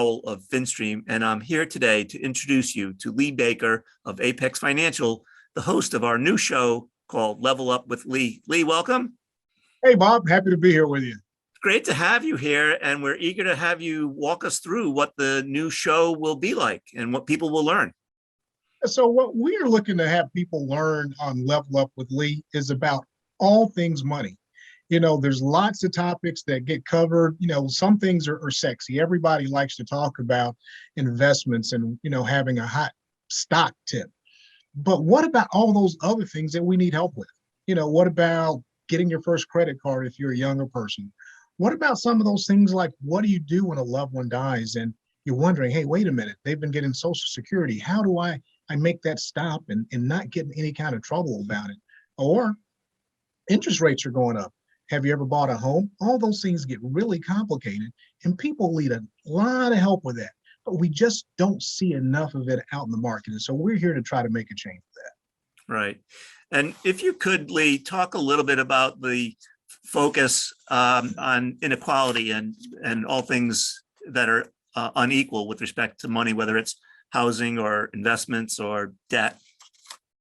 Howell of FinStream, and I'm here today to introduce you to Lee Baker of Apex Financial, the host of our new show called Level Up with Lee. Lee, welcome. Hey, Bob, happy to be here with you. Great to have you here, and we're eager to have you walk us through what the new show will be like and what people will learn. So what we are looking to have people learn on Level Up with Lee is about all things money. You know, there's lots of topics that get covered. You know, some things are sexy. Everybody likes to talk about investments and, having a hot stock tip. But what about all those other things that we need help with? What about getting your first credit card if you're a younger person? What about some of those things like, what do you do when a loved one dies and you're wondering, hey, wait a minute, they've been getting Social Security. How do I make that stop and not get in any kind of trouble about it? Or interest rates are going up. Have you ever bought a home? All those things get really complicated and people need a lot of help with that. But we just don't see enough of it out in the market. And so we're here to try to make a change for that. Right. And if you could, Lee, talk a little bit about the focus on inequality and all things that are unequal with respect to money, whether it's housing or investments or debt.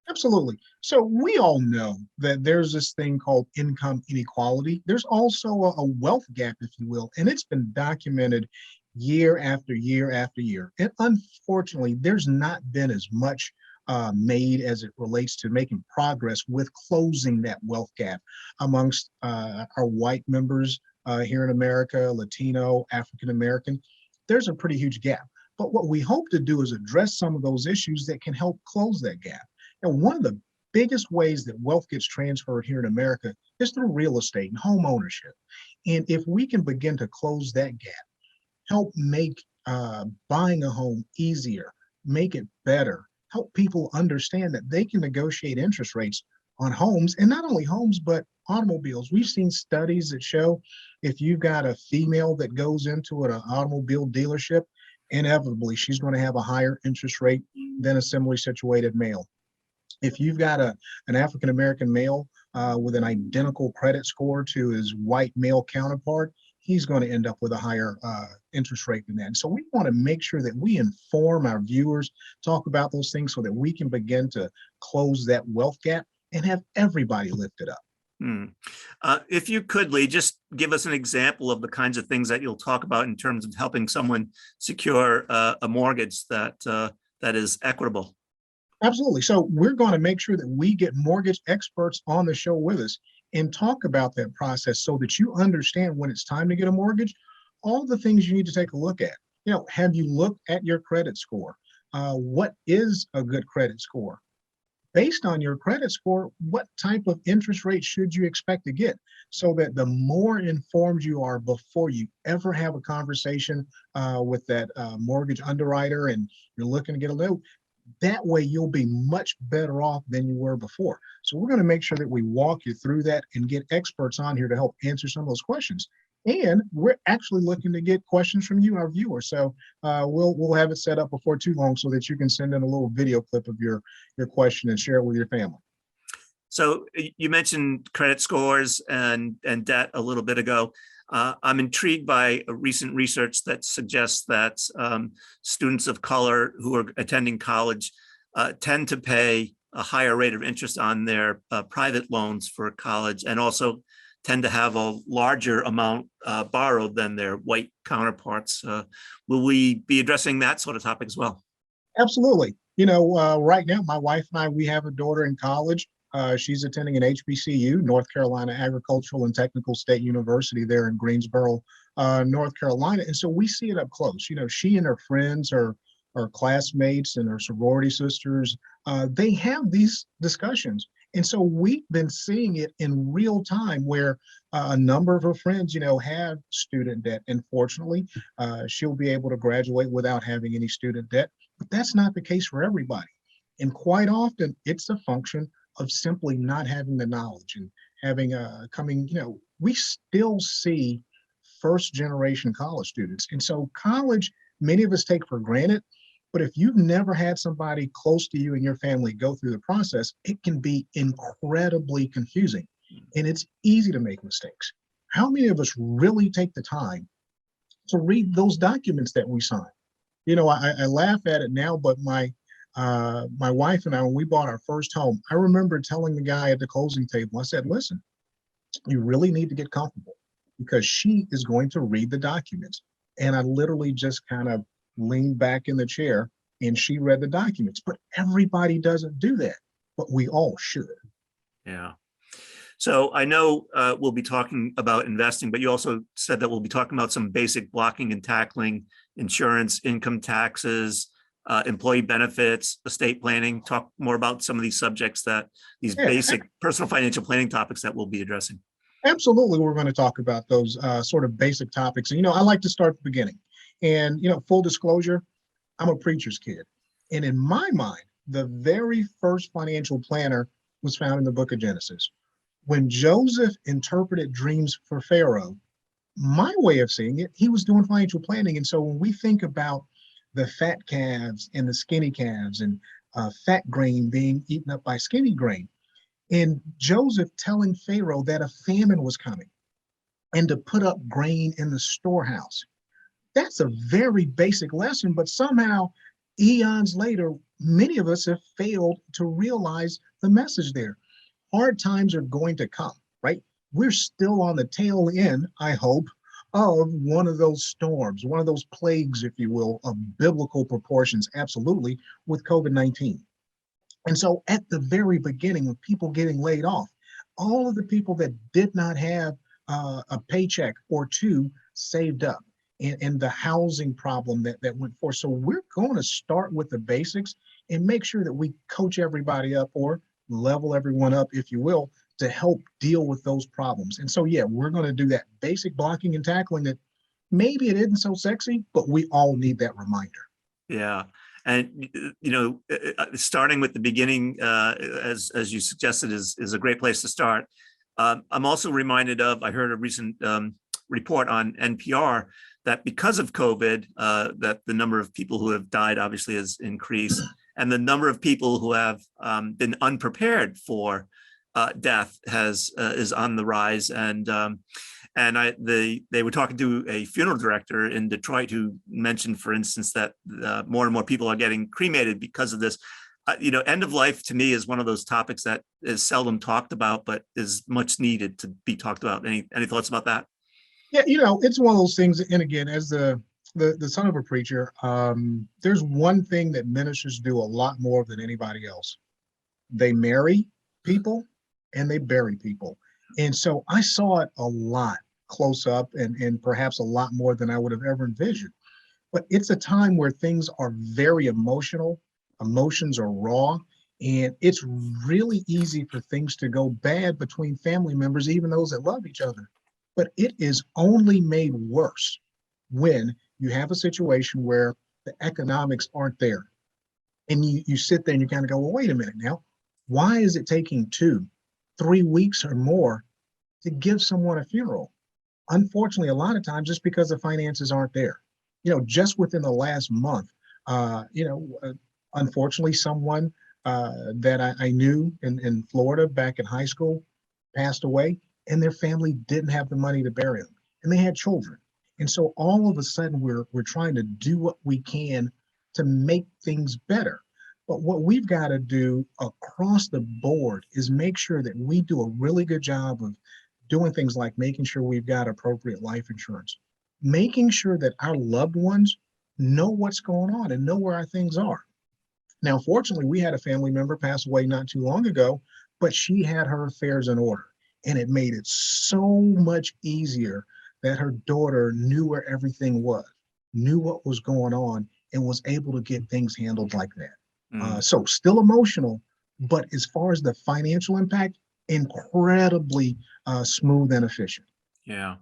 Absolutely. So we all know that there's this thing called income inequality. There's also a wealth gap, if you will, and it's been documented year after year after year. And unfortunately, there's not been as much made as it relates to making progress with closing that wealth gap amongst our white members here in America, Latino, African American. There's a pretty huge gap. But what we hope to do is address some of those issues that can help close that gap. And one of the biggest ways that wealth gets transferred here in America is through real estate and home ownership. And if we can begin to close that gap, help make buying a home easier, make it better, help people understand that they can negotiate interest rates on homes, and not only homes, but automobiles. We've seen studies that show if you've got a female that goes into an automobile dealership, inevitably she's going to have a higher interest rate than a similarly situated male. If you've got an African-American male with an identical credit score to his white male counterpart, he's going to end up with a higher interest rate than that. And so we want to make sure that we inform our viewers, talk about those things so that we can begin to close that wealth gap and have everybody lifted up. If you could, Lee, just give us an example of the kinds of things that you'll talk about in terms of helping someone secure a mortgage that is equitable. Absolutely. So we're going to make sure that we get mortgage experts on the show with us and talk about that process so that you understand when it's time to get a mortgage, all the things you need to take a look at. Have you looked at your credit score? What is a good credit score? Based on your credit score, what type of interest rate should you expect to get? So that the more informed you are before you ever have a conversation with that mortgage underwriter and you're looking to get a loan, that way you'll be much better off than you were before. So we're going to make sure that we walk you through that and get experts on here to help answer some of those questions. And we're actually looking to get questions from you, our viewers. So we'll have it set up before too long so that you can send in a little video clip of your question and share it with your family. So you mentioned credit scores and debt a little bit ago. I'm intrigued by a recent research that suggests that students of color who are attending college tend to pay a higher rate of interest on their private loans for college, and also tend to have a larger amount borrowed than their white counterparts. Will we be addressing that sort of topic as well? Absolutely. Right now, my wife and I, we have a daughter in college. She's attending an HBCU, North Carolina Agricultural and Technical State University there in Greensboro, North Carolina. And so we see it up close. She and her friends, her classmates and her sorority sisters, they have these discussions. And so we've been seeing it in real time where a number of her friends, have student debt. And fortunately, she'll be able to graduate without having any student debt. But that's not the case for everybody. And quite often, it's a function of simply not having the knowledge and having we still see first generation college students. And so college, many of us take for granted, but if you've never had somebody close to you and your family go through the process, it can be incredibly confusing and it's easy to make mistakes. How many of us really take the time to read those documents that we sign. You know, I laugh at it now, but my wife and I, when we bought our first home, I remember telling the guy at the closing table, I said, listen, you really need to get comfortable because she is going to read the documents. And I literally just kind of leaned back in the chair and she read the documents. But everybody doesn't do that, but we all should. Yeah. So I know we'll be talking about investing, but you also said that we'll be talking about some basic blocking and tackling, insurance, income taxes, employee benefits, estate planning. Talk more about some of these subjects, that these Yeah, basic personal financial planning topics that we'll be addressing. absolutely. We're going to talk about those sort of basic topics. And, you know, I like to start at the beginning. And, you know, full disclosure, I'm a preacher's kid. And in my mind, the very first financial planner was found in the book of Genesis. When Joseph interpreted dreams for Pharaoh, my way of seeing it, he was doing financial planning. And so when we think about the fat calves and the skinny calves and fat grain being eaten up by skinny grain, and Joseph telling Pharaoh that a famine was coming and to put up grain in the storehouse, that's a very basic lesson, but somehow eons later, many of us have failed to realize the message there. Hard times are going to come, right? We're still on the tail end, I hope, of one of those storms, one of those plagues, if you will, of biblical proportions, absolutely, with COVID-19. And so at the very beginning, with people getting laid off, all of the people that did not have a paycheck or two saved up, and the housing problem that went forth. So we're going to start with the basics and make sure that we coach everybody up or level everyone up, if you will, to help deal with those problems. And so, yeah, we're going to do that basic blocking and tackling that maybe it isn't so sexy, but we all need that reminder. Yeah. And, you know, starting with the beginning, as you suggested, is a great place to start. I'm also reminded of, I heard a recent report on NPR that because of COVID, that the number of people who have died obviously has increased, and the number of people who have been unprepared for death is on the rise. And they were talking to a funeral director in Detroit who mentioned, for instance, that more and more people are getting cremated because of this. You know, end of life to me is one of those topics that is seldom talked about, but is much needed to be talked about. Any thoughts about that? Yeah, you know, it's one of those things. And again, as the son of a preacher, there's one thing that ministers do a lot more than anybody else. They marry people and they bury people. And so I saw it a lot close up, and perhaps a lot more than I would have ever envisioned. But it's a time where things are very emotional, emotions are raw, and it's really easy for things to go bad between family members, even those that love each other. But it is only made worse when you have a situation where the economics aren't there. And you sit there and you kind of go, well, wait a minute now. Why is it taking 2, 3 weeks or more to give someone a funeral? Unfortunately, a lot of times just because the finances aren't there. You know, just within the last month, unfortunately, someone that I knew in Florida back in high school passed away, and their family didn't have the money to bury them, and they had children. And so all of a sudden, we're trying to do what we can to make things better. But what we've got to do across the board is make sure that we do a really good job of doing things like making sure we've got appropriate life insurance, making sure that our loved ones know what's going on and know where our things are. Now, fortunately, we had a family member pass away not too long ago, but she had her affairs in order. And it made it so much easier that her daughter knew where everything was, knew what was going on, and was able to get things handled like that. So still emotional, but as far as the financial impact, incredibly smooth and efficient. Yeah.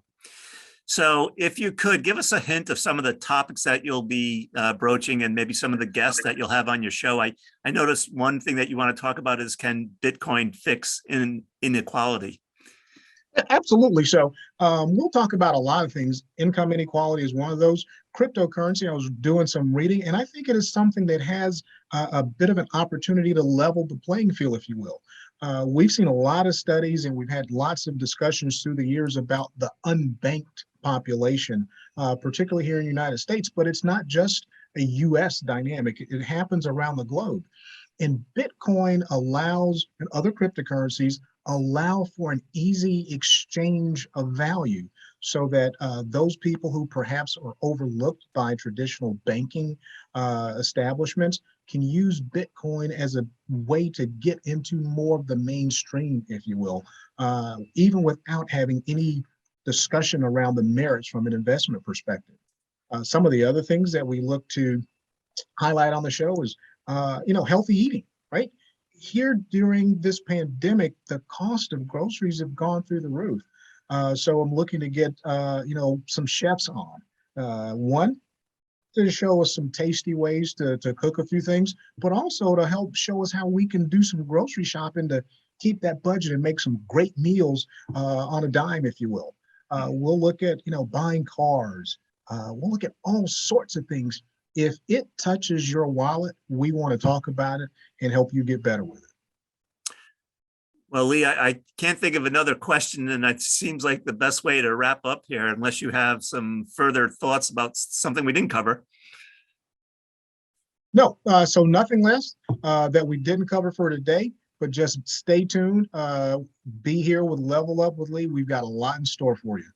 So if you could give us a hint of some of the topics that you'll be broaching, and maybe some of the guests that you'll have on your show. I noticed one thing that you want to talk about is, can Bitcoin fix inequality? Absolutely. So we'll talk about a lot of things. Income inequality is one of those. Cryptocurrency, I was doing some reading, and I think it is something that has a bit of an opportunity to level the playing field, if you will. We've seen a lot of studies, and we've had lots of discussions through the years about the unbanked population, particularly here in the United States, but it's not just a US dynamic. It happens around the globe. And Bitcoin allows, and other cryptocurrencies allow for an easy exchange of value so that those people who perhaps are overlooked by traditional banking establishments can use Bitcoin as a way to get into more of the mainstream, if you will, even without having any discussion around the merits from an investment perspective. Some of the other things that we look to highlight on the show is, healthy eating, right? Here during this pandemic, the cost of groceries have gone through the roof. So I'm looking to get, some chefs on. One, to show us some tasty ways to cook a few things, but also to help show us how we can do some grocery shopping to keep that budget and make some great meals on a dime, if you will. We'll look at, buying cars. We'll look at all sorts of things. If it touches your wallet, we want to talk about it and help you get better with it. Well, Lee, I can't think of another question, and it seems like the best way to wrap up here, unless you have some further thoughts about something we didn't cover. No, so nothing less that we didn't cover for today, but just stay tuned. Be here with Level Up with Lee. We've got a lot in store for you.